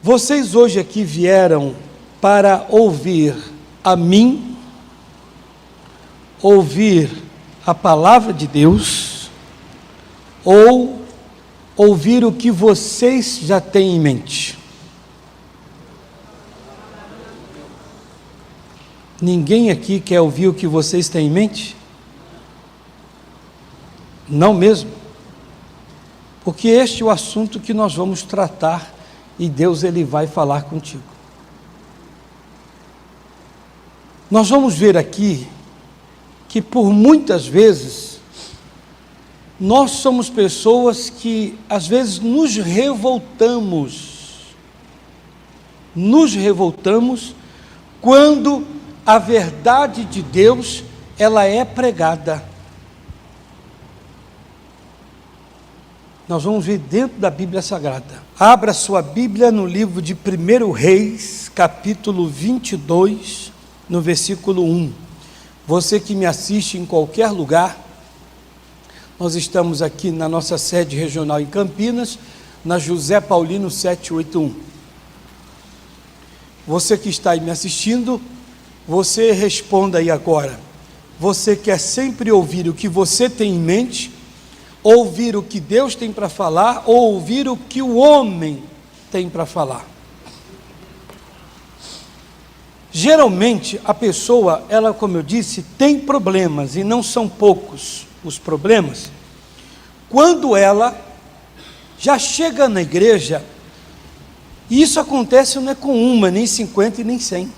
Vocês hoje aqui vieram para ouvir a mim, ouvir a palavra de Deus, ou ouvir o que vocês já têm em mente? Ninguém aqui quer ouvir o que vocês têm em mente? Não mesmo? Porque este é o assunto que nós vamos tratar e Deus ele vai falar contigo. Nós vamos ver aqui que por muitas vezes nós somos pessoas que às vezes nos revoltamos quando a verdade de Deus ela é pregada. Nós vamos ver dentro da Bíblia Sagrada. Abra sua Bíblia no livro de 1 Reis, capítulo 22, no versículo 1. Você que me assiste em qualquer lugar, nós estamos aqui na nossa sede regional em Campinas, na José Paulino 781. Você que está aí me assistindo, você responda aí agora. Você quer sempre ouvir o que você tem em mente, ouvir o que Deus tem para falar, ou ouvir o que o homem tem para falar? Geralmente a pessoa, ela, como eu disse, tem problemas, e não são poucos os problemas, quando ela já chega na igreja, e isso acontece não é com uma, nem 50 e nem 100.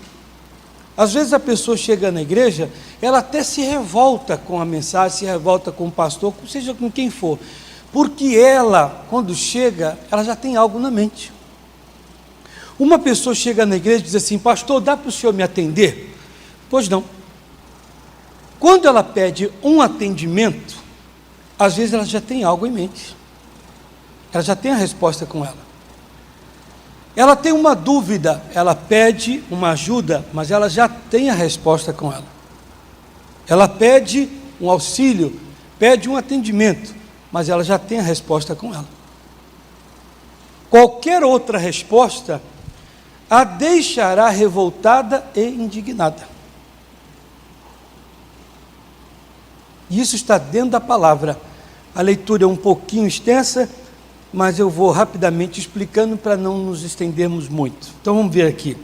Às vezes a pessoa chega na igreja, ela até se revolta com a mensagem, se revolta com o pastor, seja com quem for, porque ela, quando chega, ela já tem algo na mente. Uma pessoa chega na igreja e diz assim: pastor, dá para o senhor me atender? Pois não. Quando ela pede um atendimento, às vezes ela já tem algo em mente, ela já tem a resposta com ela. Ela tem uma dúvida, ela pede uma ajuda, mas ela já tem a resposta com ela. Ela pede um auxílio, pede um atendimento, mas ela já tem a resposta com ela. Qualquer outra resposta a deixará revoltada e indignada. Isso está dentro da palavra. A leitura é um pouquinho extensa, mas eu vou rapidamente explicando para não nos estendermos muito. Então vamos ver aqui.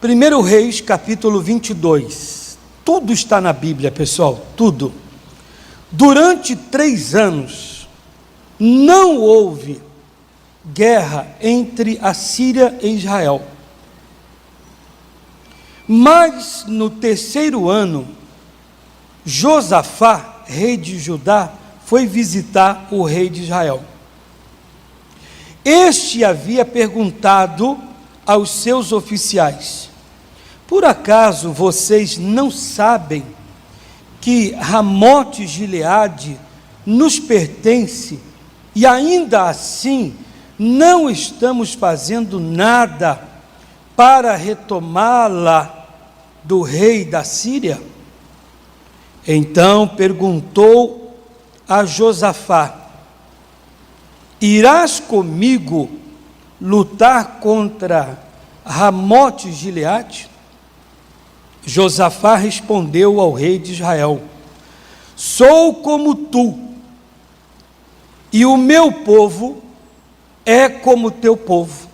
1 Reis, capítulo 22. Tudo está na Bíblia, pessoal, tudo. Durante 3 anos, não houve guerra entre a Síria e Israel. Mas no 3º ano, Josafá, rei de Judá, foi visitar o rei de Israel. Este havia perguntado aos seus oficiais: por acaso vocês não sabem que Ramote Gileade nos pertence e ainda assim não estamos fazendo nada para retomá-la do rei da Síria? Então perguntou a Josafá: irás comigo lutar contra Ramote Gileade? Josafá respondeu ao rei de Israel: sou como tu, e o meu povo é como teu povo,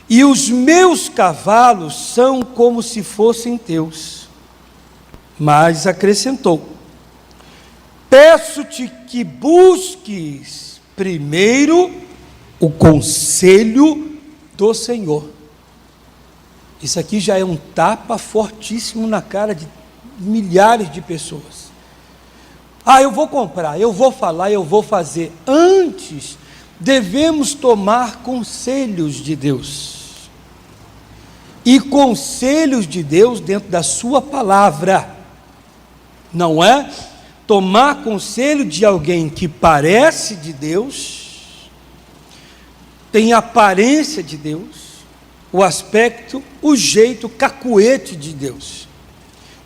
e os meus cavalos são como se fossem teus. Mas acrescentou: peço-te que busques primeiro o conselho do Senhor. Isso aqui já é um tapa fortíssimo na cara de milhares de pessoas. Eu vou comprar, eu vou falar, eu vou fazer. Antes, devemos tomar conselhos de Deus. E conselhos de Deus dentro da sua palavra. Não é tomar conselho de alguém que parece de Deus, tem aparência de Deus, o aspecto, o jeito, cacuete de Deus.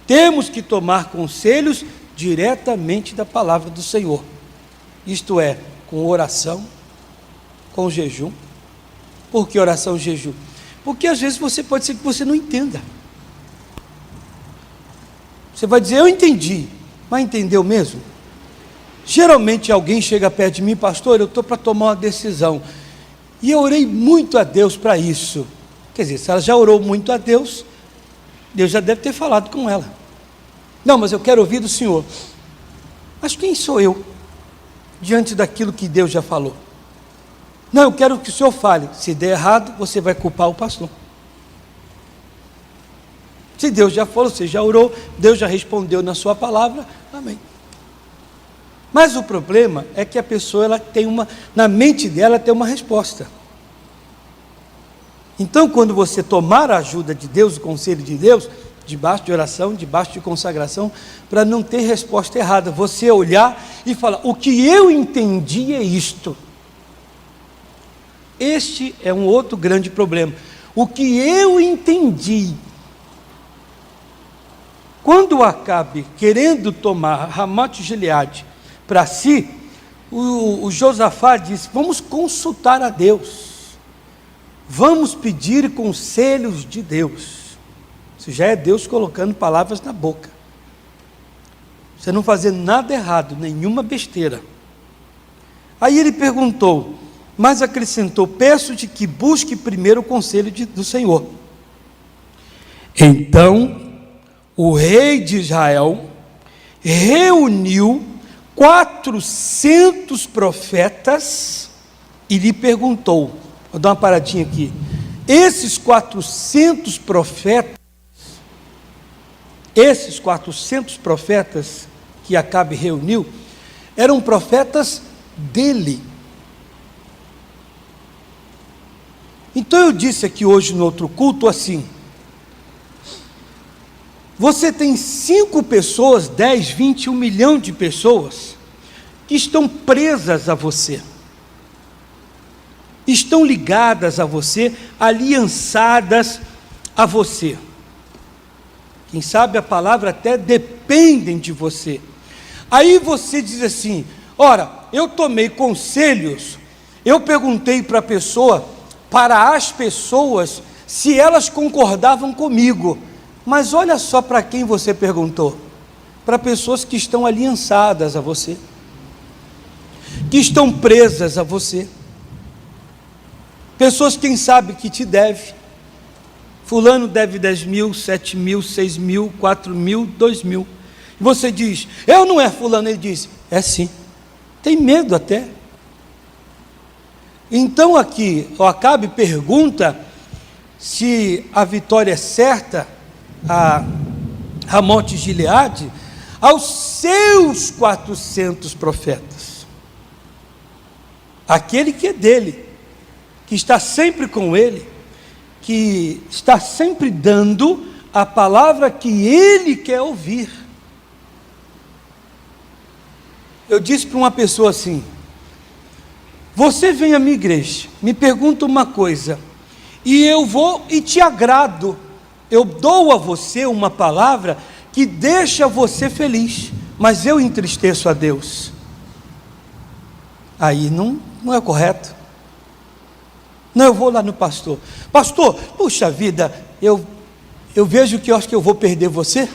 Temos que tomar conselhos diretamente da palavra do Senhor, isto é, com oração, com jejum, Por que oração e jejum? Porque às vezes pode ser que você não entenda. Você vai dizer, eu entendi, mas entendeu mesmo? Geralmente alguém chega perto de mim, pastor, eu estou para tomar uma decisão, e eu orei muito a Deus para isso. Quer dizer, se ela já orou muito a Deus, Deus já deve ter falado com ela. Não, mas eu quero ouvir do Senhor. Mas quem sou eu, diante daquilo que Deus já falou? Não, eu quero que o Senhor fale. Se der errado, você vai culpar o pastor. Se Deus já falou, você já orou, Deus já respondeu na sua palavra, amém. Mas o problema é que a pessoa, ela tem na mente dela tem uma resposta. Então, quando você tomar a ajuda de Deus, o conselho de Deus, debaixo de oração, debaixo de consagração, para não ter resposta errada, você olhar e falar, o que eu entendi é isto. Este é um outro grande problema. O que eu entendi. Quando Acabe, querendo tomar Ramote Gileade para si, o Josafá disse, vamos consultar a Deus. Vamos pedir conselhos de Deus. Isso já é Deus colocando palavras na boca. Você não fazendo nada errado, nenhuma besteira. Aí ele perguntou, mas acrescentou, peço-te que busque primeiro o conselho do Senhor. Então, o rei de Israel reuniu 400 profetas e lhe perguntou, vou dar uma paradinha aqui, esses 400 profetas que Acabe reuniu, eram profetas dele. Então eu disse aqui hoje no outro culto assim, você tem 5 pessoas, 10, 20, 1 milhão de pessoas, que estão presas a você, estão ligadas a você, aliançadas a você. Quem sabe a palavra até dependem de você. Aí você diz assim, ora, eu tomei conselhos, eu perguntei para as pessoas, se elas concordavam comigo, mas olha só para quem você perguntou, para pessoas que estão aliançadas a você, que estão presas a você, pessoas quem sabe que te deve, fulano deve 10 mil, 7 mil, 6 mil, 4 mil, 2 mil, e você diz, eu não é fulano, ele diz, é sim, tem medo até. Então aqui, o Acabe pergunta se a vitória é certa, a Ramote Gileade, aos seus 400 profetas, aquele que é dele, que está sempre com ele, que está sempre dando a palavra que ele quer ouvir. Eu disse para uma pessoa assim, você vem à minha igreja, me pergunta uma coisa, e eu vou e te agrado, eu dou a você uma palavra que deixa você feliz, mas eu entristeço a Deus. Aí não é correto. Não, eu vou lá no pastor, puxa vida, eu vejo que eu acho que eu vou perder você,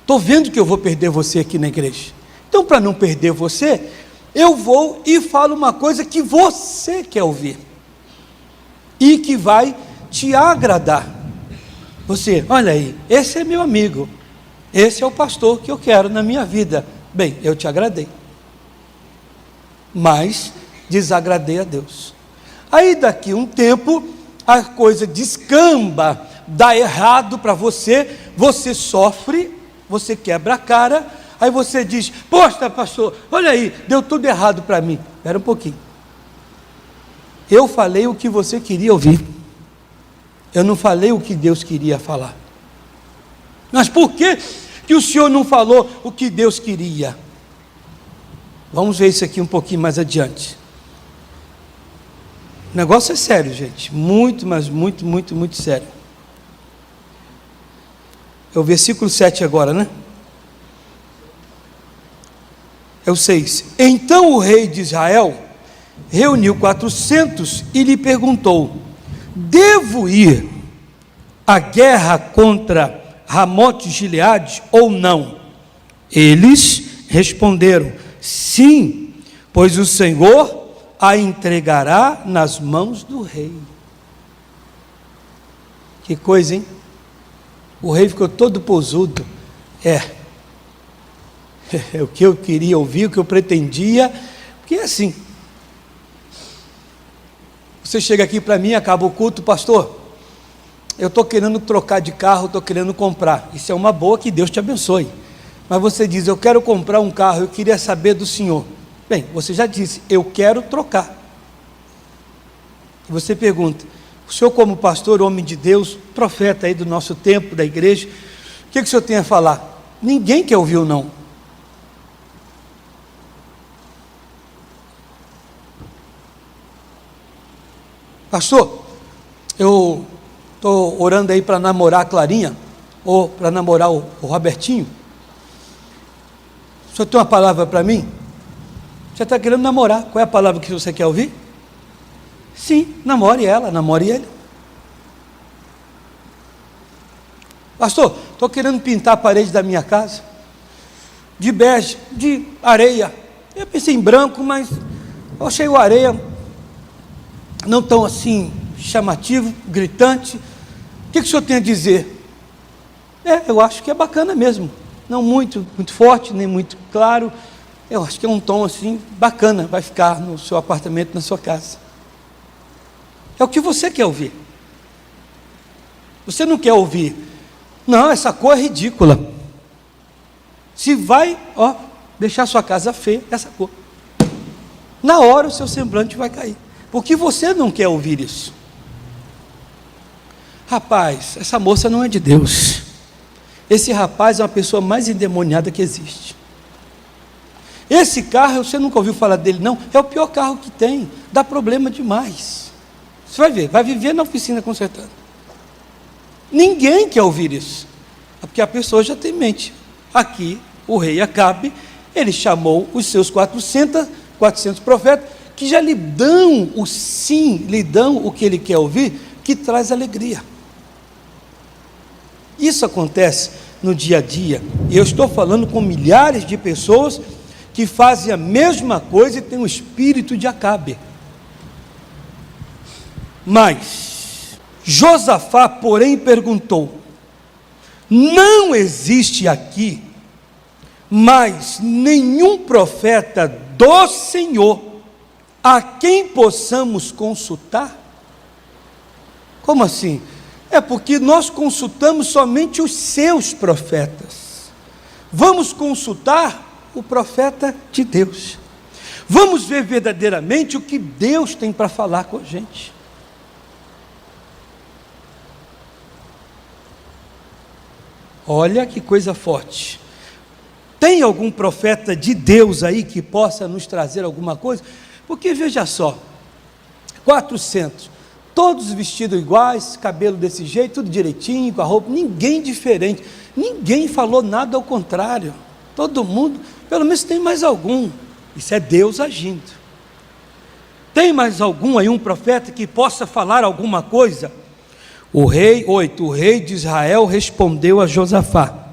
estou vendo que eu vou perder você aqui na igreja, então para não perder você, eu vou e falo uma coisa que você quer ouvir, e que vai te agradar. Você, olha aí, esse é meu amigo, esse é o pastor que eu quero na minha vida. Bem, eu te agradei, mas desagradei a Deus. Aí daqui um tempo, a coisa descamba, dá errado para você, você sofre, você quebra a cara, aí você diz, poxa pastor, olha aí, deu tudo errado para mim. Espera um pouquinho, eu falei o que você queria ouvir, eu não falei o que Deus queria falar. Mas por que o Senhor não falou o que Deus queria? Vamos ver isso aqui um pouquinho mais adiante. O negócio é sério, gente, muito, mas muito, muito, muito sério. É o versículo 7 agora, né? É o 6. Então o rei de Israel reuniu 400 e lhe perguntou: devo ir à guerra contra Ramote Gileade ou não? Eles responderam: sim, pois o Senhor a entregará nas mãos do rei. Que coisa, hein? O rei ficou todo posudo. É o que eu queria ouvir, o que eu pretendia, porque é assim. Você chega aqui para mim, acaba o culto: pastor, eu estou querendo trocar de carro, estou querendo comprar. Isso é uma boa, que Deus te abençoe. Mas você diz: eu quero comprar um carro, eu queria saber do senhor. Bem, você já disse: eu quero trocar. E você pergunta: o senhor, como pastor, homem de Deus, profeta aí do nosso tempo, da igreja, o que o senhor tem a falar? Ninguém quer ouvir o não. Pastor, eu estou orando aí para namorar a Clarinha, ou para namorar o Robertinho. O senhor tem uma palavra para mim? Você está querendo namorar, qual é a palavra que você quer ouvir? Sim, namore ela, namore ele. Pastor, estou querendo pintar a parede da minha casa de bege, de areia. Eu pensei em branco, mas eu achei o areia não tão assim chamativo, gritante. O que o senhor tem a dizer? Eu acho que é bacana mesmo, não muito forte, nem muito claro. Eu acho que é um tom assim bacana, vai ficar no seu apartamento, na sua casa. É o que você quer ouvir. Você não quer ouvir: não, essa cor é ridícula. Se vai, deixar sua casa feia, essa cor. Na hora o seu semblante vai cair. Porque você não quer ouvir isso. Rapaz, essa moça não é de Deus. Esse rapaz é uma pessoa mais endemoniada que existe. Esse carro, você nunca ouviu falar dele, não? É o pior carro que tem, dá problema demais. Você vai ver, vai viver na oficina consertando. Ninguém quer ouvir isso, porque a pessoa já tem em mente. Aqui, o rei Acabe, ele chamou os seus 400 profetas, que já lhe dão o sim, lhe dão o que ele quer ouvir, que traz alegria. Isso acontece no dia a dia, e eu estou falando com milhares de pessoas que fazem a mesma coisa e têm o espírito de Acabe. Mas Josafá, porém, perguntou: não existe aqui mais nenhum profeta do Senhor a quem possamos consultar? Como assim? É porque nós consultamos somente os seus profetas. Vamos consultar o profeta de Deus. Vamos ver verdadeiramente o que Deus tem para falar com a gente. Olha que coisa forte. Tem algum profeta de Deus aí que possa nos trazer alguma coisa? Porque veja só, 400, todos vestidos iguais, cabelo desse jeito, tudo direitinho, com a roupa, ninguém diferente, ninguém falou nada ao contrário, todo mundo, pelo menos tem mais algum, isso é Deus agindo. Tem mais algum aí, um profeta que possa falar alguma coisa? O rei de Israel respondeu a Josafá: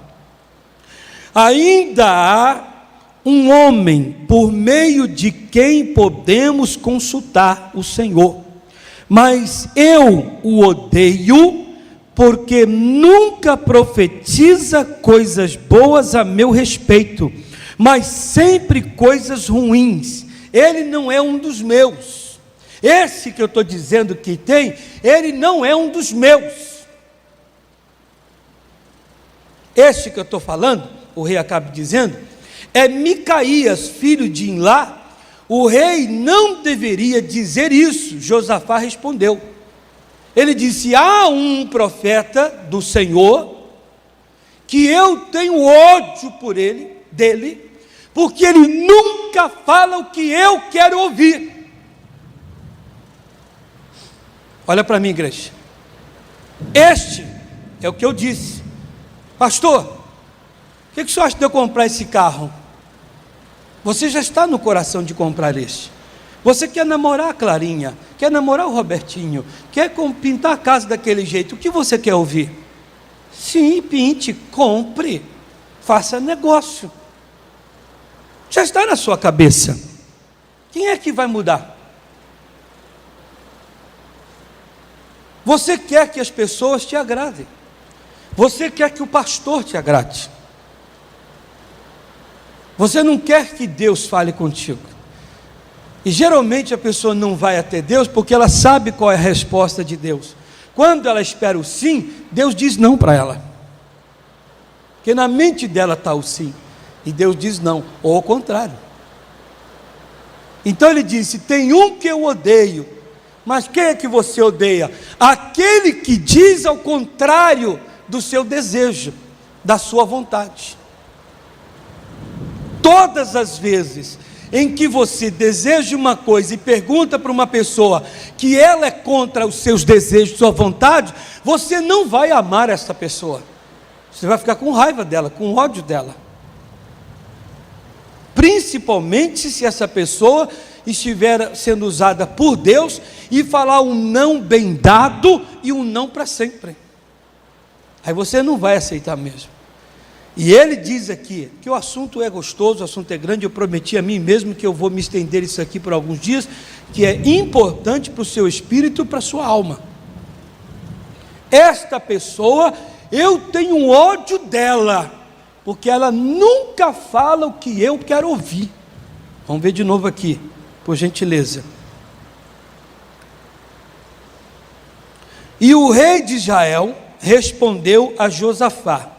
ainda há um homem por meio de quem podemos consultar o Senhor, mas eu o odeio, porque nunca profetiza coisas boas a meu respeito, mas sempre coisas ruins. Ele não é um dos meus. Esse que eu estou dizendo que tem, ele não é um dos meus. Este que eu estou falando, o rei acaba dizendo, é Micaías, filho de Imlá. O rei não deveria dizer isso. Josafá respondeu. Ele disse: há um profeta do Senhor, que eu tenho ódio por dele, porque ele nunca fala o que eu quero ouvir. Olha para mim, igreja. Este é o que eu disse. Pastor, o que o senhor acha de eu comprar esse carro? Você já está no coração de comprar este, Você quer namorar a Clarinha, quer namorar o Robertinho, quer pintar a casa daquele jeito, o que você quer ouvir? Sim, pinte, compre, faça negócio. Já está na sua cabeça. Quem é que vai mudar? Você quer que as pessoas te agradem. Você quer que o pastor te agrade. Você não quer que Deus fale contigo. E geralmente a pessoa não vai até Deus porque ela sabe qual é a resposta de Deus. Quando ela espera o sim, Deus diz não para ela. Porque na mente dela está o sim. E Deus diz não, ou ao contrário. Então ele disse: tem um que eu odeio. Mas quem é que você odeia? Aquele que diz ao contrário do seu desejo, da sua vontade. Todas as vezes em que você deseja uma coisa e pergunta para uma pessoa que ela é contra os seus desejos, sua vontade, você não vai amar essa pessoa. Você vai ficar com raiva dela, com ódio dela. Principalmente se essa pessoa estiver sendo usada por Deus e falar um não bem dado e um não para sempre. Aí você não vai aceitar mesmo. E ele diz aqui que o assunto é gostoso, o assunto é grande. Eu prometi a mim mesmo que eu vou me estender isso aqui por alguns dias, que é importante para o seu espírito e para a sua alma. Esta pessoa, eu tenho um ódio dela, porque ela nunca fala o que eu quero ouvir. Vamos ver de novo aqui, por gentileza. E o rei de Israel respondeu a Josafá,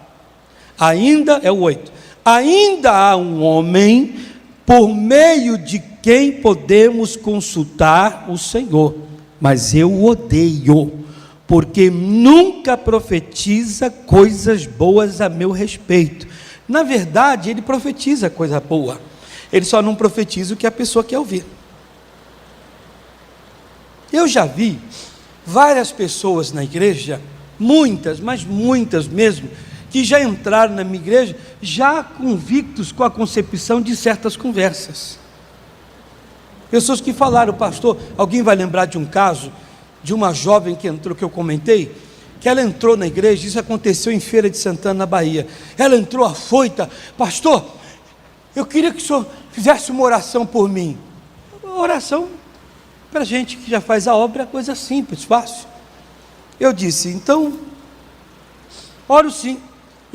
ainda, é o 8, ainda há um homem por meio de quem podemos consultar o Senhor, mas eu o odeio, porque nunca profetiza coisas boas a meu respeito. Na verdade, ele profetiza coisa boa, ele só não profetiza o que a pessoa quer ouvir. Eu já vi várias pessoas na igreja, muitas, mas muitas mesmo, que já entraram na minha igreja, já convictos com a concepção de certas conversas. Pessoas que falaram: pastor, alguém vai lembrar de um caso, de uma jovem que entrou, que eu comentei, que ela entrou na igreja, isso aconteceu em Feira de Santana, na Bahia. Ela entrou afoita: pastor, eu queria que o senhor fizesse uma oração por mim. Oração, para gente que já faz a obra, é coisa simples, fácil. Eu disse: então, oro sim.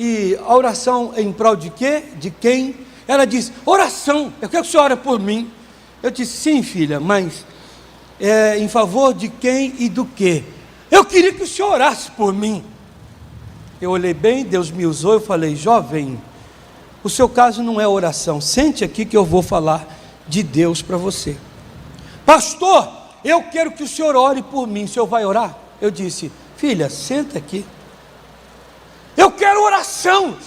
E a oração é em prol de quê? De quem? Ela disse: oração, eu quero que o senhor ore por mim. Eu disse: sim, filha, mas em favor de quem e do quê? Eu queria que o senhor orasse por mim. Eu olhei bem, Deus me usou, eu falei: jovem, o seu caso não é oração, sente aqui que eu vou falar de Deus para você. Pastor, eu quero que o senhor ore por mim, o senhor vai orar? Eu disse: filha, senta aqui. Eu quero oração.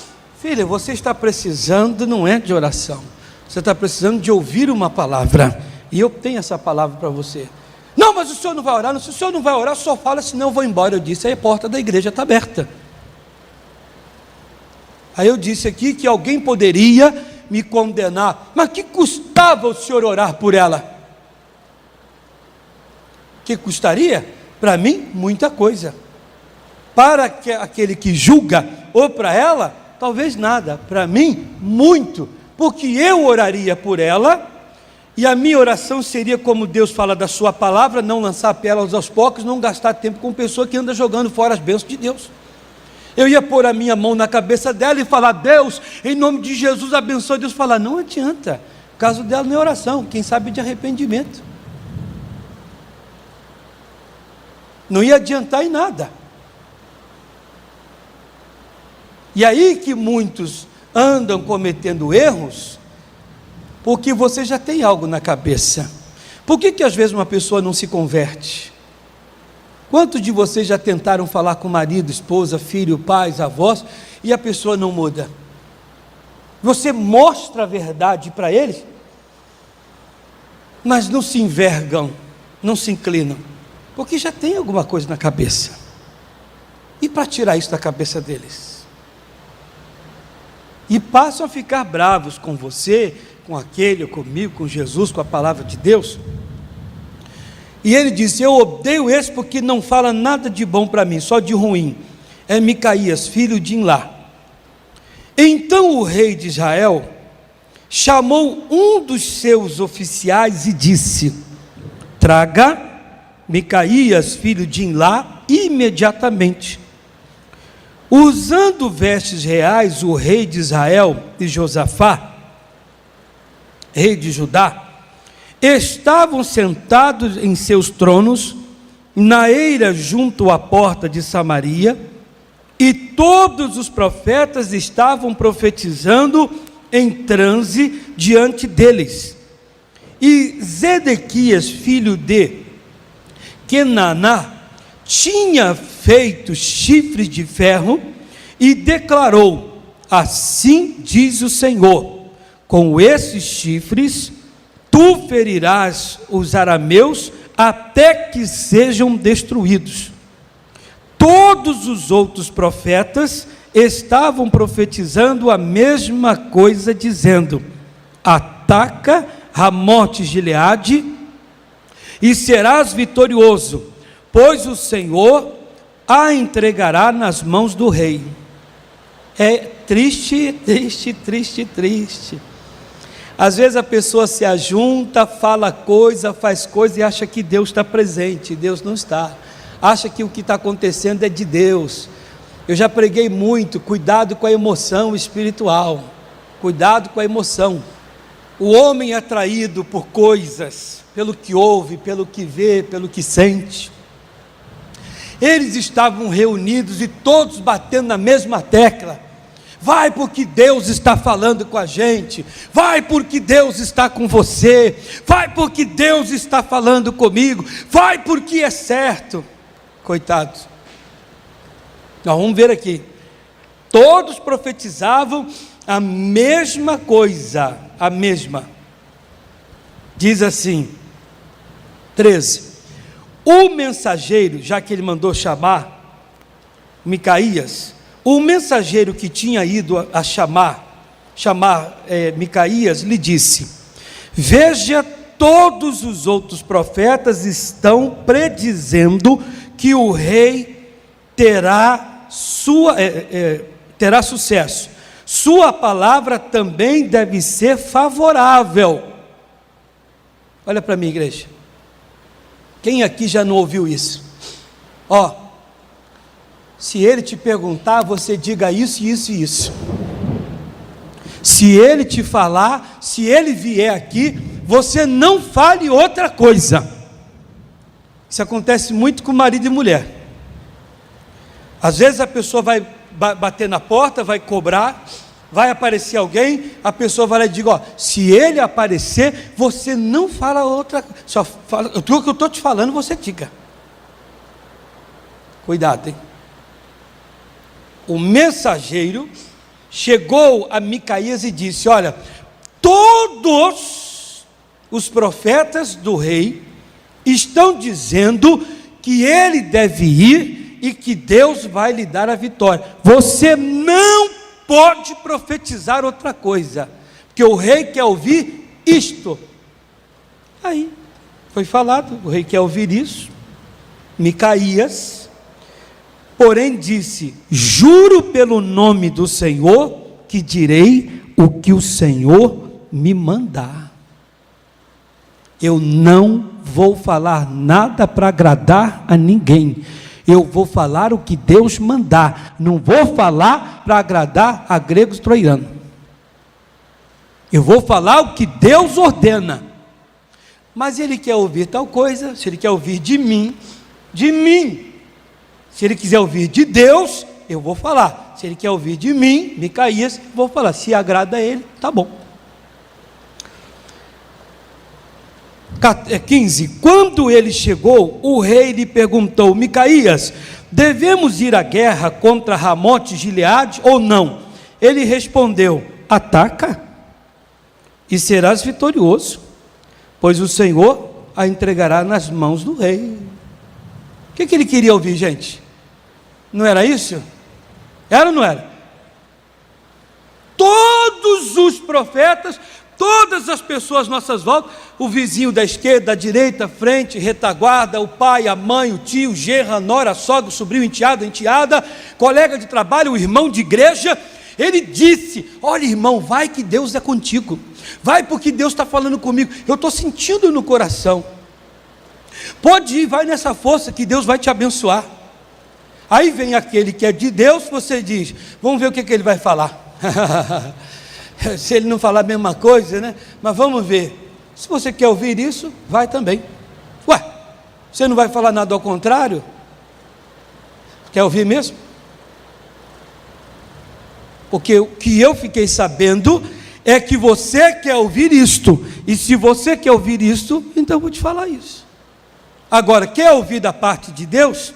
Filha, você está precisando, não é de oração, você está precisando de ouvir uma palavra, e eu tenho essa palavra para você. Não, mas o senhor não vai orar. Não, se o senhor não vai orar, só fala, senão eu vou embora. Eu disse: aí a porta da igreja está aberta. Aí eu disse aqui que alguém poderia me condenar, mas que custava o senhor orar por ela? Que custaria? Para mim, muita coisa. Para aquele que julga, ou para ela, talvez nada. Para mim, muito, porque eu oraria por ela, e a minha oração seria como Deus fala da sua palavra: não lançar pérolas aos porcos, não gastar tempo com pessoa que anda jogando fora as bênçãos de Deus. Eu ia pôr a minha mão na cabeça dela e falar: Deus, em nome de Jesus, abençoe. Deus falar: não adianta, o caso dela não é oração, quem sabe de arrependimento. Não ia adiantar em nada. E aí que muitos andam cometendo erros, porque você já tem algo na cabeça. Por que às vezes uma pessoa não se converte? Quantos de vocês já tentaram falar com marido, esposa, filho, pais, avós, e a pessoa não muda? Você mostra a verdade para eles, mas não se envergam, não se inclinam, porque já tem alguma coisa na cabeça. E para tirar isso da cabeça deles? E passam a ficar bravos com você, com aquele, ou comigo, com Jesus, com a palavra de Deus, E ele disse: eu odeio esse porque não fala nada de bom para mim, só de ruim. É Micaías, filho de Imlá. Então o rei de Israel chamou um dos seus oficiais e disse: traga Micaías, filho de Imlá, imediatamente. Usando vestes reais, o rei de Israel e Josafá, rei de Judá, estavam sentados em seus tronos, na eira junto à porta de Samaria, e todos os profetas estavam profetizando em transe diante deles. E Zedequias, filho de Kenaná, tinha feito chifres de ferro e declarou: assim diz o Senhor, com esses chifres tu ferirás os arameus até que sejam destruídos. Todos os outros profetas estavam profetizando a mesma coisa, dizendo: ataca Ramote Gileade e serás vitorioso, pois o Senhor a entregará nas mãos do rei. É triste, triste, triste, triste. Às vezes a pessoa se ajunta, fala coisa, faz coisa e acha que Deus está presente. Deus não está. Acha que o que está acontecendo é de Deus. Eu já preguei muito: cuidado com a emoção espiritual. Cuidado com a emoção. O homem é atraído por coisas, pelo que ouve, pelo que vê, pelo que sente. Eles estavam reunidos e todos batendo na mesma tecla: vai porque Deus está falando com a gente, vai porque Deus está com você, vai porque Deus está falando comigo, vai porque é certo. Coitados. Nós vamos ver aqui. Todos profetizavam a mesma coisa, a mesma. Diz assim, 13: o mensageiro, já que ele mandou chamar Micaías, o mensageiro que tinha ido a chamar Micaías, lhe disse: veja, todos os outros profetas estão predizendo que o rei terá sucesso. Sua palavra também deve ser favorável. Olha para mim, igreja. Quem aqui já não ouviu isso? Se ele te perguntar, você diga isso, isso e isso. Se ele te falar, se ele vier aqui, você não fale outra coisa. Isso acontece muito com marido e mulher. Às vezes a pessoa vai bater na porta, vai cobrar, vai aparecer alguém, a pessoa vai lá e diz: se ele aparecer, você não fala outra coisa, só fala o que eu estou te falando, você diga. Cuidado, hein? O mensageiro chegou a Micaías e disse: olha, todos os profetas do rei estão dizendo que ele deve ir e que Deus vai lhe dar a vitória. Você não pode profetizar outra coisa, porque o rei quer ouvir isto. Aí foi falado, o rei quer ouvir isso. Micaías, porém, disse: juro pelo nome do Senhor que direi o que o Senhor me mandar. Eu não vou falar nada para agradar a ninguém. Eu vou falar o que Deus mandar. Não vou falar para agradar a gregos troianos. Eu vou falar o que Deus ordena. Mas ele quer ouvir tal coisa. Se ele quer ouvir de mim, de mim. Se ele quiser ouvir de Deus, eu vou falar. Se ele quer ouvir de mim, Micaías, vou falar. Se agrada a ele, tá bom. 15: quando ele chegou, o rei lhe perguntou: Micaías, devemos ir à guerra contra Ramote Gileade ou não? Ele respondeu: ataca e serás vitorioso, pois o Senhor a entregará nas mãos do rei. O que ele queria ouvir, gente? Não era isso? Era ou não era? Todos os profetas, todas as pessoas às nossas voltas, o vizinho da esquerda, da direita, frente, retaguarda, o pai, a mãe, o tio, genro, a nora, sogro, sobrinho, enteado, enteada, colega de trabalho, o irmão de igreja. Ele disse: olha, irmão, vai que Deus é contigo, vai porque Deus está falando comigo, eu estou sentindo no coração, pode ir, vai nessa força que Deus vai te abençoar. Aí vem aquele que é de Deus, você diz: vamos ver o que ele vai falar. Se ele não falar a mesma coisa, né? Mas vamos ver. Se você quer ouvir isso, vai também. Ué, você não vai falar nada ao contrário? Quer ouvir mesmo? Porque o que eu fiquei sabendo é que você quer ouvir isto. E se você quer ouvir isto, então eu vou te falar isso. Agora, quer ouvir da parte de Deus?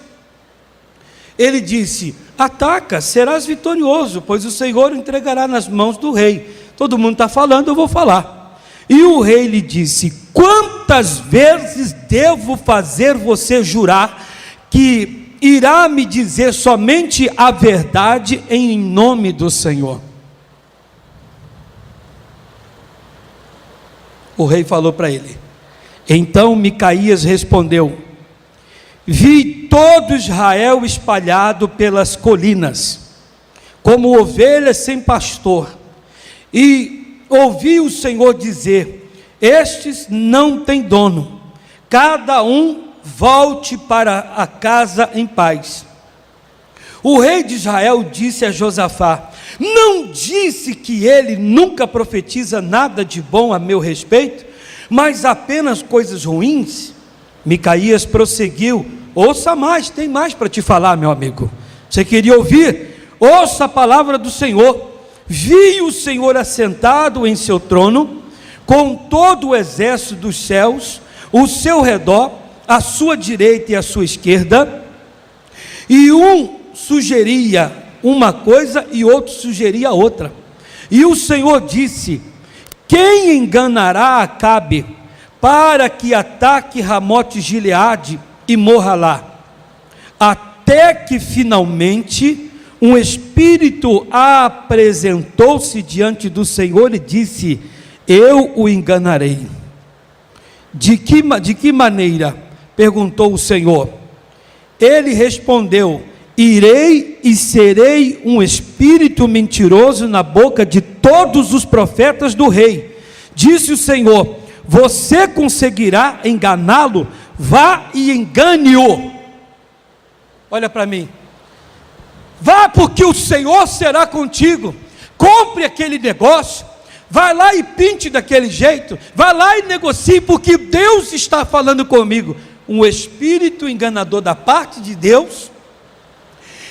Ele disse: ataca, serás vitorioso, pois o Senhor o entregará nas mãos do rei. Todo mundo está falando, eu vou falar. E o rei lhe disse: quantas vezes devo fazer você jurar que irá me dizer somente a verdade em nome do Senhor? O rei falou para ele. Então Micaías respondeu: vi todo Israel espalhado pelas colinas, como ovelhas sem pastor, e ouvi o Senhor dizer: estes não têm dono, cada um volte para a casa em paz. O rei de Israel disse a Josafá: não disse que ele nunca profetiza nada de bom a meu respeito, mas apenas coisas ruins? Micaías prosseguiu: ouça mais, tem mais para te falar, meu amigo. Você queria ouvir? Ouça a palavra do Senhor. Vi o Senhor assentado em seu trono, com todo o exército dos céus, o seu redor, à sua direita e à sua esquerda, e um sugeria uma coisa e outro sugeria outra. E o Senhor disse: quem enganará Acabe, para que ataque Ramote-Gileade e morra lá? Até que finalmente um espírito apresentou-se diante do Senhor e disse: eu o enganarei. De que maneira? Perguntou o Senhor. Ele respondeu: irei e serei um espírito mentiroso na boca de todos os profetas do rei. Disse o Senhor: você conseguirá enganá-lo? Vá e engane-o. Olha para mim. Vá, porque o Senhor será contigo. Compre aquele negócio, vai lá e pinte daquele jeito, vai lá e negocie, porque Deus está falando comigo. Um espírito enganador da parte de Deus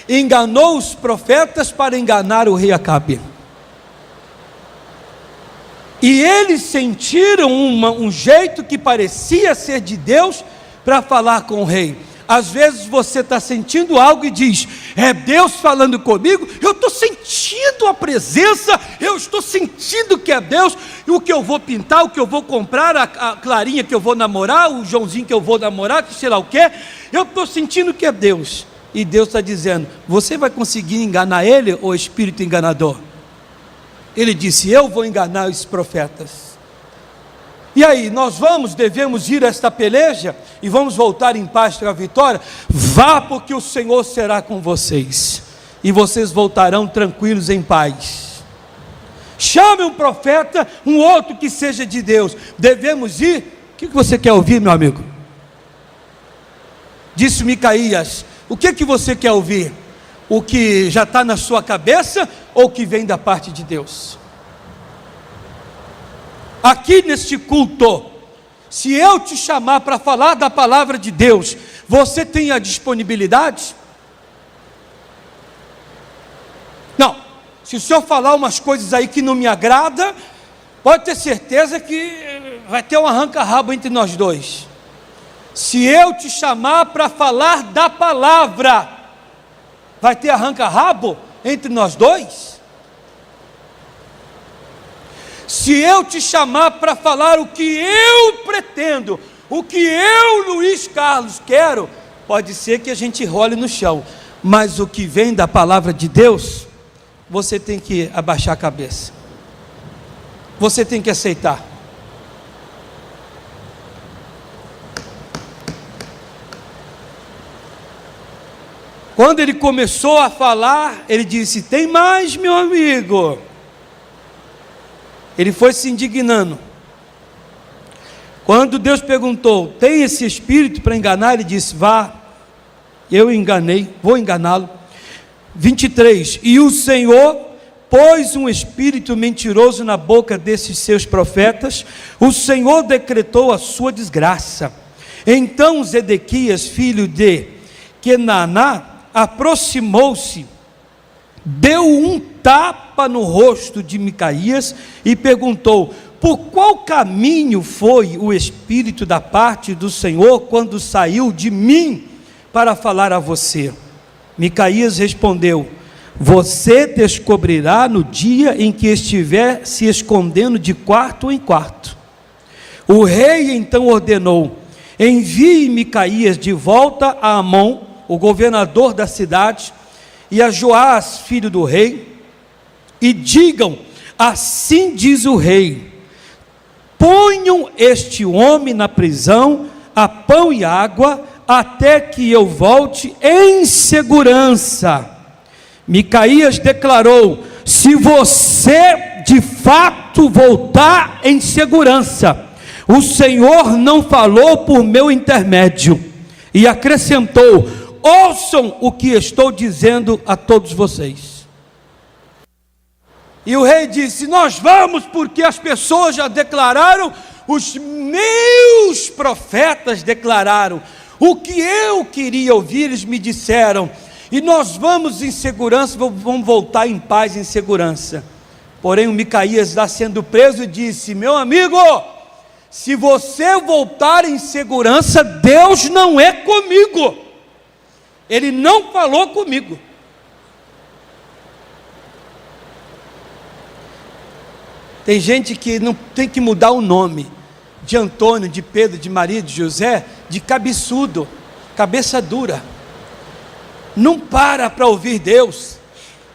enganou os profetas para enganar o rei Acabe. E eles sentiram um jeito que parecia ser de Deus para falar com o rei. Às vezes você está sentindo algo e diz: é Deus falando comigo, eu estou sentindo a presença, eu estou sentindo que é Deus, e o que eu vou pintar, o que eu vou comprar, a Clarinha que eu vou namorar, o Joãozinho que eu vou namorar, que sei lá o que, eu estou sentindo que é Deus. E Deus está dizendo: você vai conseguir enganar ele, ou espírito enganador? Ele disse: eu vou enganar os profetas. E aí, nós devemos ir a esta peleja, e vamos voltar em paz para a vitória? Vá, porque o Senhor será com vocês, e vocês voltarão tranquilos em paz. Chame um profeta, um outro que seja de Deus. Devemos ir. O que você quer ouvir, meu amigo? Disse Micaías: o que você quer ouvir? O que já está na sua cabeça, ou o que vem da parte de Deus? Aqui neste culto, se eu te chamar para falar da palavra de Deus, você tem a disponibilidade? Não. Se o senhor falar umas coisas aí que não me agrada, pode ter certeza que vai ter um arranca-rabo entre nós dois. Se eu te chamar para falar da palavra, vai ter arranca-rabo entre nós dois? Se eu te chamar para falar o que eu pretendo, o que eu, Luiz Carlos, quero, pode ser que a gente role no chão, mas o que vem da palavra de Deus, você tem que abaixar a cabeça. você tem que aceitar. Quando ele começou a falar, ele disse: tem mais, meu amigo. Ele foi se indignando. Quando Deus perguntou: tem esse espírito para enganar? Ele disse: vá, eu enganei, vou enganá-lo. 23, e o Senhor pôs um espírito mentiroso na boca desses seus profetas, o Senhor decretou a sua desgraça. Então Zedequias, filho de Kenaná, aproximou-se, deu um tapa no rosto de Micaías e perguntou: por qual caminho foi o Espírito da parte do Senhor quando saiu de mim para falar a você? Micaías respondeu: você descobrirá no dia em que estiver se escondendo de quarto em quarto. O rei então ordenou: envie Micaías de volta a Amon, o governador da cidade, e a Joás, filho do rei, e digam: assim diz o rei, ponham este homem na prisão, a pão e água, até que eu volte em segurança. Micaías declarou: se você de fato voltar em segurança, o Senhor não falou por meu intermédio. E acrescentou: ouçam o que estou dizendo a todos vocês. E o rei disse: nós vamos, porque as pessoas já declararam, os meus profetas declararam, o que eu queria ouvir, eles me disseram, e nós vamos em segurança, vamos voltar em paz, em segurança. Porém o Micaías, está sendo preso, disse: meu amigo, se você voltar em segurança, Deus não é comigo, Ele não falou comigo. Tem gente que não tem que mudar o nome de Antônio, de Pedro, de Maria, de José, de cabeçudo, cabeça dura. Não para ouvir Deus.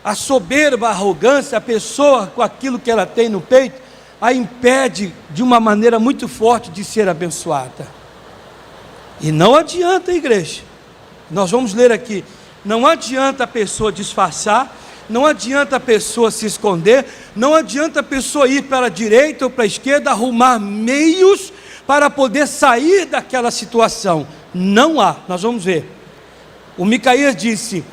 A soberba, a arrogância, a pessoa com aquilo que ela tem no peito, a impede de uma maneira muito forte de ser abençoada. E não adianta, igreja, nós vamos ler aqui, não adianta a pessoa disfarçar, não adianta a pessoa se esconder, não adianta a pessoa ir para a direita ou para a esquerda, arrumar meios para poder sair daquela situação. Não há, nós vamos ver. O Micaías disse: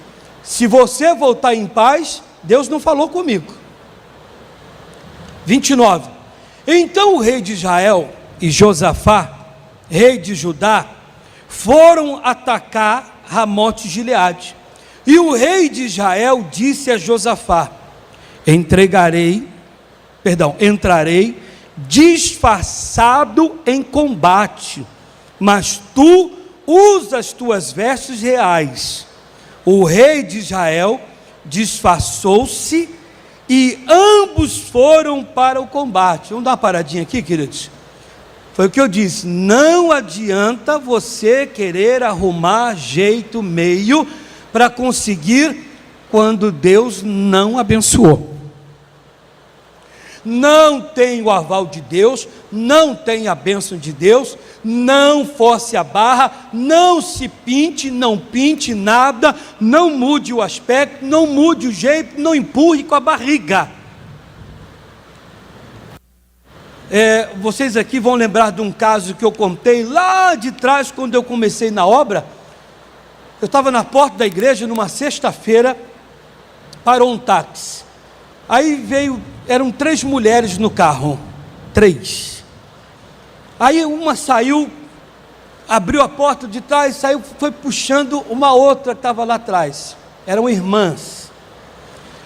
se você voltar em paz, Deus não falou comigo. 29, então o rei de Israel e Josafá, rei de Judá, foram atacar Ramote-Gileade. E o rei de Israel disse a Josafá: entrarei disfarçado em combate, mas tu usa as tuas vestes reais. O rei de Israel disfarçou-se e ambos foram para o combate. Vamos dar uma paradinha aqui, queridos. Foi o que eu disse: não adianta você querer arrumar jeito, meio para conseguir quando Deus não abençoou. Não tem o aval de Deus, não tem a bênção de Deus, não force a barra, não se pinte, não pinte nada, não mude o aspecto, não mude o jeito, não empurre com a barriga. Vocês aqui vão lembrar de um caso que eu contei lá de trás, quando eu comecei na obra. Eu estava na porta da igreja numa sexta-feira, parou um táxi. Aí eram 3 mulheres no carro, 3. Aí uma saiu, abriu a porta de trás, saiu, foi puxando uma outra que estava lá atrás. Eram irmãs.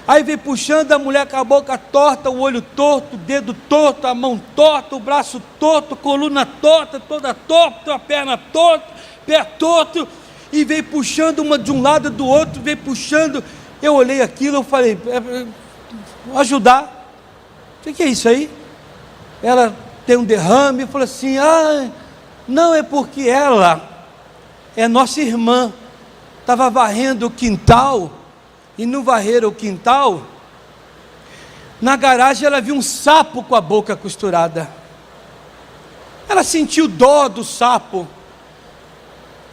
Aí veio puxando, a mulher com a boca torta, o olho torto, o dedo torto, a mão torta, o braço torto, a coluna torta, toda torta, a perna torta, pé torto. E veio puxando uma de um lado do outro, veio puxando. Eu olhei aquilo, eu falei: ajudar. O que é isso aí? Ela tem um derrame. Eu falei assim: não, é porque ela é nossa irmã. Estava varrendo o quintal, e no varrer o quintal, Na garagem ela viu um sapo com a boca costurada. Ela sentiu dó do sapo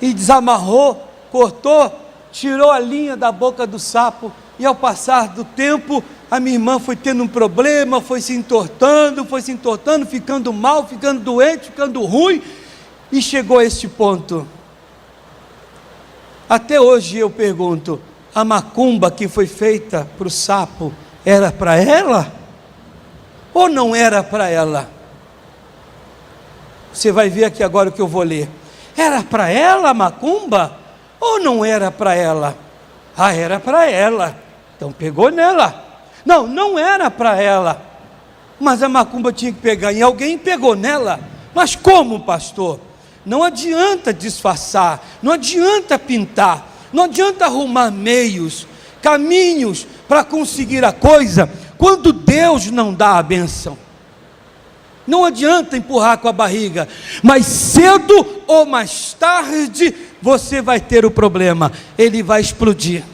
e desamarrou, cortou, tirou a linha da boca do sapo. E ao passar do tempo, a minha irmã foi tendo um problema, foi se entortando, ficando mal, ficando doente, ficando ruim, e chegou a este ponto. Até hoje eu pergunto, a macumba que foi feita para o sapo, era para ela? Ou não era para ela? Você vai ver aqui agora o que eu vou ler. Era para ela a macumba? Ou não era para ela? Ah, era para ela. Então pegou nela. Não, não era para ela. Mas a macumba tinha que pegar em alguém e pegou nela. Mas como, pastor? Não adianta disfarçar, não adianta pintar, não adianta arrumar meios, caminhos para conseguir a coisa, quando Deus não dá a bênção. Não adianta empurrar com a barriga, mas cedo ou mais tarde você vai ter o problema, ele vai explodir,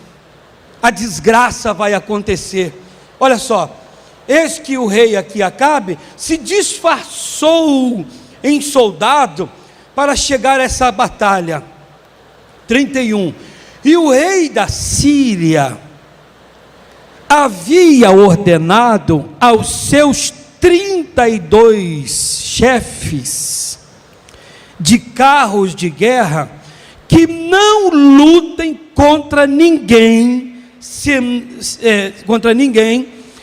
a desgraça vai acontecer. Olha só, eis que o rei aqui Acabe se disfarçou em soldado para chegar a essa batalha. 31. E o rei da Síria havia ordenado aos seus 32 chefes de carros de guerra que não lutem contra ninguém,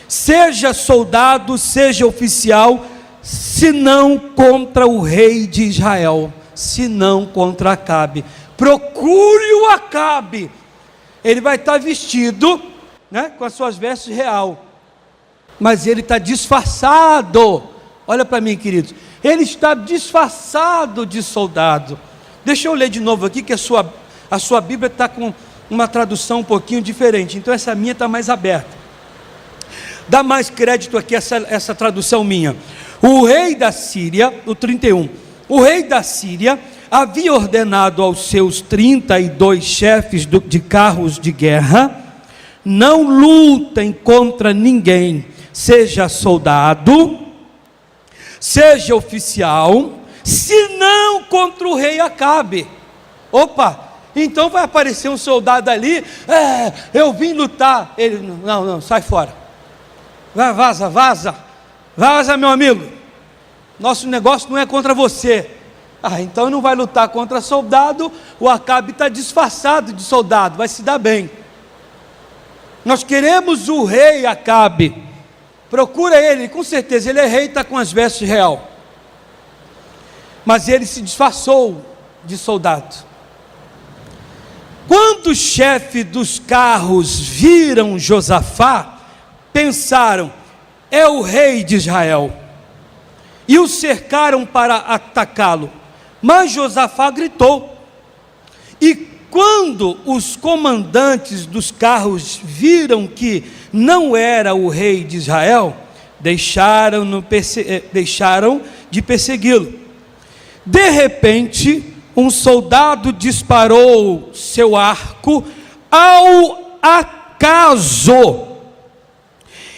seja soldado, seja oficial, senão contra o rei de Israel, senão contra Acabe. Procure o Acabe, ele vai estar vestido, né, com as suas vestes real, mas ele está disfarçado. Olha para mim, queridos, ele está disfarçado de soldado. Deixa eu ler de novo aqui, que a sua Bíblia está com uma tradução um pouquinho diferente, então essa minha está mais aberta. Dá mais crédito aqui essa tradução minha. O rei da Síria, o 31, o rei da Síria havia ordenado aos seus 32 chefes de carros de guerra: não lutem contra ninguém, seja soldado, seja oficial, senão contra o rei Acabe. Opa, então vai aparecer um soldado ali, eu vim lutar. Ele, não, sai fora, vaza meu amigo, nosso negócio não é contra você. Então não vai lutar contra soldado, o Acabe está disfarçado de soldado, vai se dar bem. Nós queremos o rei Acabe, procura ele, com certeza ele é rei, está com as vestes real, mas ele se disfarçou de soldado. Quando os chefes dos carros viram Josafá, pensaram, é o rei de Israel, e o cercaram para atacá-lo. Mas Josafá gritou, e quando os comandantes dos carros viram que não era o rei de Israel, deixaram de persegui-lo. De repente, um soldado disparou seu arco ao acaso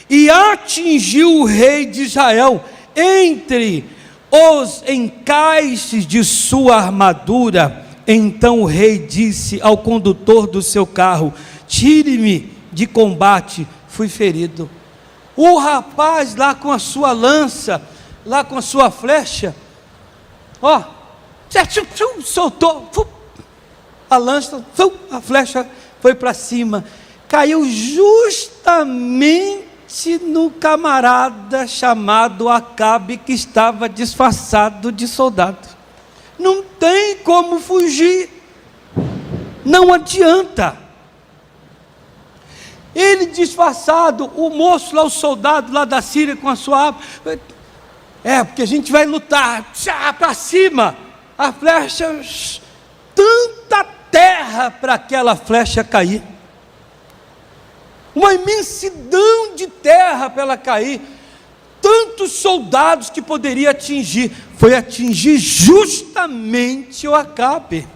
e atingiu o rei de Israel entre os encaixes de sua armadura. Então o rei disse ao condutor do seu carro: tire-me de combate, fui ferido. O rapaz lá com a sua lança, lá com a sua flecha, soltou a lança, a flecha foi para cima, caiu justamente no camarada chamado Acabe, que estava disfarçado de soldado. Não tem como fugir, não adianta. Ele disfarçado, o moço lá, o soldado lá da Síria com a sua arma, porque a gente vai lutar, para cima, a flecha, tanta terra para aquela flecha cair, uma imensidão de terra para ela cair, tantos soldados que poderia atingir, foi atingir justamente o Acabe.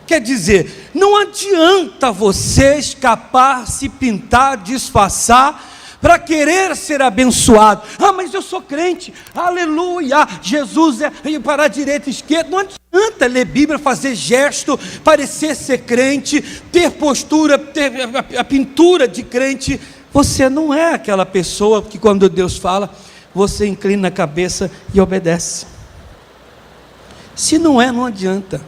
Quer dizer, não adianta você escapar, se pintar, disfarçar, para querer ser abençoado. Ah, mas eu sou crente, aleluia, Jesus é para a direita e esquerda. Não adianta ler Bíblia, fazer gesto, parecer ser crente, ter postura, ter a pintura de crente. Você não é aquela pessoa que quando Deus fala, você inclina a cabeça e obedece. Se não é, não adianta.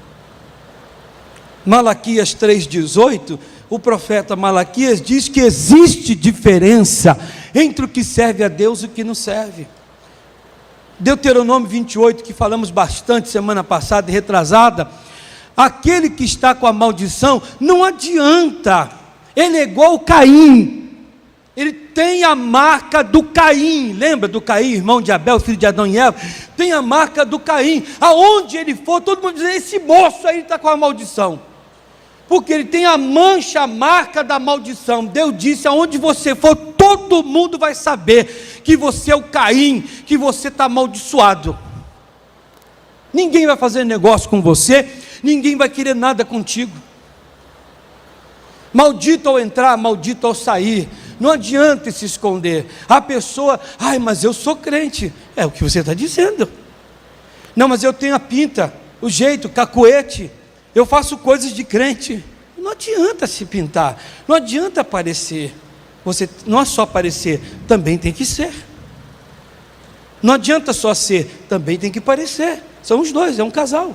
Malaquias 3,18, o profeta Malaquias diz que existe diferença entre o que serve a Deus e o que não serve. Deuteronômio 28, que falamos bastante semana passada e retrasada, aquele que está com a maldição, não adianta, ele é igual o Caim, ele tem a marca do Caim. Lembra do Caim, irmão de Abel, filho de Adão e Eva? Tem a marca do Caim. Aonde ele for, todo mundo diz: esse moço aí está com a maldição, porque ele tem a mancha, a marca da maldição. Deus disse: aonde você for, todo mundo vai saber que você é o Caim, que você está amaldiçoado. Ninguém vai fazer negócio com você, ninguém vai querer nada contigo. Maldito ao entrar, maldito ao sair. Não adianta se esconder. A pessoa: ai, mas eu sou crente. É o que você está dizendo. Não, mas eu tenho a pinta, o jeito, cacuete, eu faço coisas de crente. Não adianta se pintar, não adianta parecer. Você não é só parecer, também tem que ser. Não adianta só ser, também tem que parecer. São os dois, é um casal.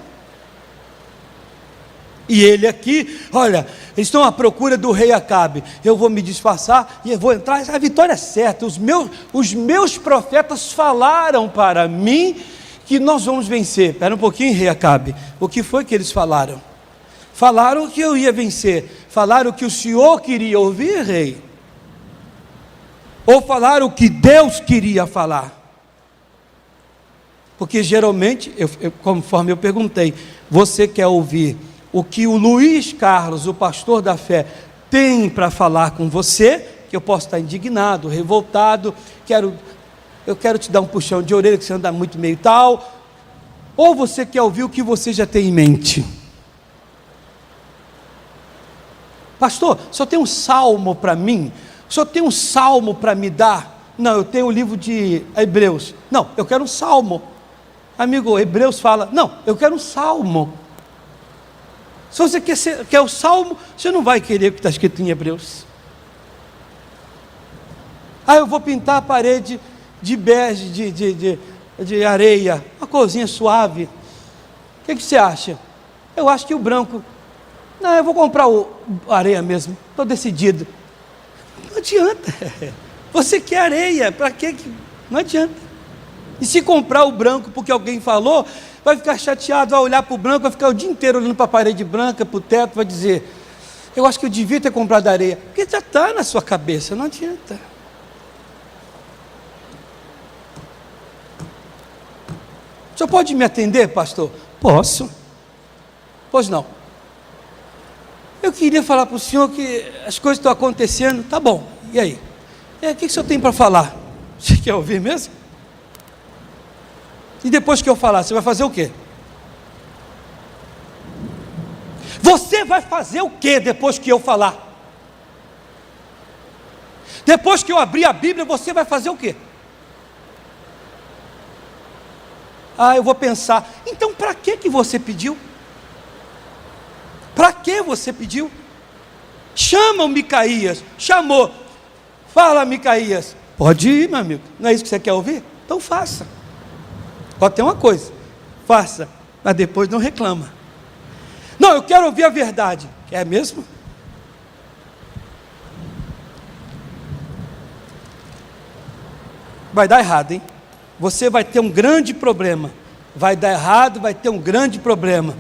E ele aqui, olha, eles estão à procura do rei Acabe. Eu vou me disfarçar e eu vou entrar. A vitória é certa. Os meus profetas falaram para mim que nós vamos vencer. Espera um pouquinho, rei Acabe. O que foi que eles falaram? Falaram que eu ia vencer. Falaram que o senhor queria ouvir, rei? Ou falaram o que Deus queria falar? Porque geralmente, conforme eu perguntei, você quer ouvir o que o Luiz Carlos, o pastor da fé, tem para falar com você, que eu posso estar indignado, revoltado, eu quero te dar um puxão de orelha, que você anda muito meio tal, ou você quer ouvir o que você já tem em mente? Pastor, só tem um salmo para mim? Só tem um salmo para me dar? Não, eu tenho o livro de Hebreus. Não, eu quero um salmo. Amigo, Hebreus fala: não, eu quero um salmo. Se você quer o salmo, você não vai querer o que está escrito em Hebreus. Ah, eu vou pintar a parede de bege, de areia, uma corzinha suave. O que você acha? Eu acho que o branco. Não, eu vou comprar a areia mesmo, estou decidido. Não adianta. Você quer areia, para quê? Não adianta. E se comprar o branco porque alguém falou, vai ficar chateado, vai olhar para o branco, vai ficar o dia inteiro olhando para a parede branca, para o teto, vai dizer: eu acho que eu devia ter comprado areia. Porque já está na sua cabeça, não adianta. O senhor pode me atender, pastor? Posso. Pois não. Eu queria falar para o senhor que as coisas estão acontecendo. Tá bom, e aí? O que o senhor tem para falar? Você quer ouvir mesmo? E depois que eu falar, você vai fazer o quê? Você vai fazer o quê depois que eu falar? Depois que eu abrir a Bíblia, você vai fazer o quê? Ah, eu vou pensar. Então para que você pediu? Para que você pediu? Chama o Micaías. Chamou. Fala, Micaías. Pode ir, meu amigo. Não é isso que você quer ouvir? Então faça. Só tem uma coisa: faça, mas depois não reclama. Não, eu quero ouvir a verdade. Quer mesmo? Vai dar errado, hein? Você vai ter um grande problema. Vai dar errado, vai ter um grande problema.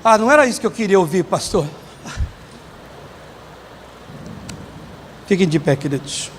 Ah, não era isso que eu queria ouvir, pastor. Fiquem de pé, queridos.